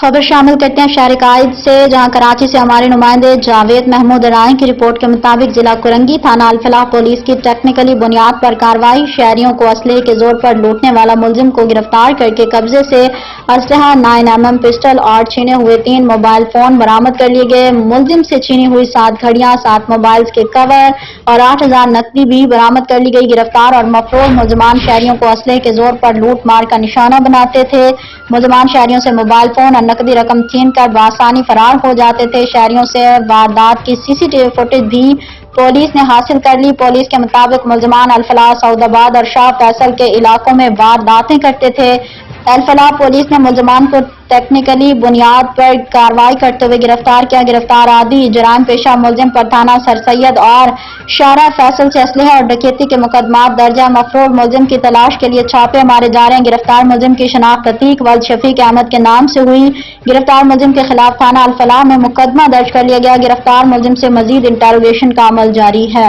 खबर शामिल करते हैं शहर कायद से, जहां कराची से हमारे नुमाइंदे जावेद महमूद राय की रिपोर्ट के मुताबिक जिला कुरंगी थाना अल-फलाह पुलिस की टेक्निकली बुनियाद पर कार्रवाई। शहरियों को असलहे के जोर पर लूटने वाला मुलजिम को गिरफ्तार करके कब्जे से असलहा 9mm पिस्टल और छीने हुए 3 मोबाइल फोन बरामद कर लिए गए। मुलजिम से छीनी हुई 7 घड़ियां, 7 मोबाइल के कवर और 8000 नकदी भी बरामद कर ली गई। गिरफ्तार और मफरूर मुलजमान शहरियों को असलहे के जोर पर लूट मार का निशाना बनाते थे। मुलजमान शहरियों से मोबाइल फोन और नकदी रकम छीन कर बआसानी फरार हो जाते थे। शहरियों से वारदात की सीसीटीवी फुटेज भी पुलिस ने हासिल कर ली। पुलिस के मुताबिक मुलजमान अल-फलाह, सऊदाबाद और शाह फैसल के इलाकों में वारदातें करते थे। अल-फलाह पुलिस ने मुलजमान को टेक्निकली बुनियाद पर कार्रवाई करते हुए गिरफ्तार किया। गिरफ्तार आदि जराइम पेशा मुलजिम पर थाना सर सैयद और शारा फैसल से असलहे और डकैती के मुकदमात दर्ज है। मफरूर मुलजिम की तलाश के लिए छापे मारे जा रहे हैं। गिरफ्तार मुलजिम की शनाख्त अतीक वल्द शफीक अहमद के नाम से हुई। गिरफ्तार मुलजिम के खिलाफ थाना अल-फलाह में मुकदमा दर्ज कर लिया गया। गिरफ्तार मुलजिम से मजीद इंटेरोगेशन का अमल जारी है।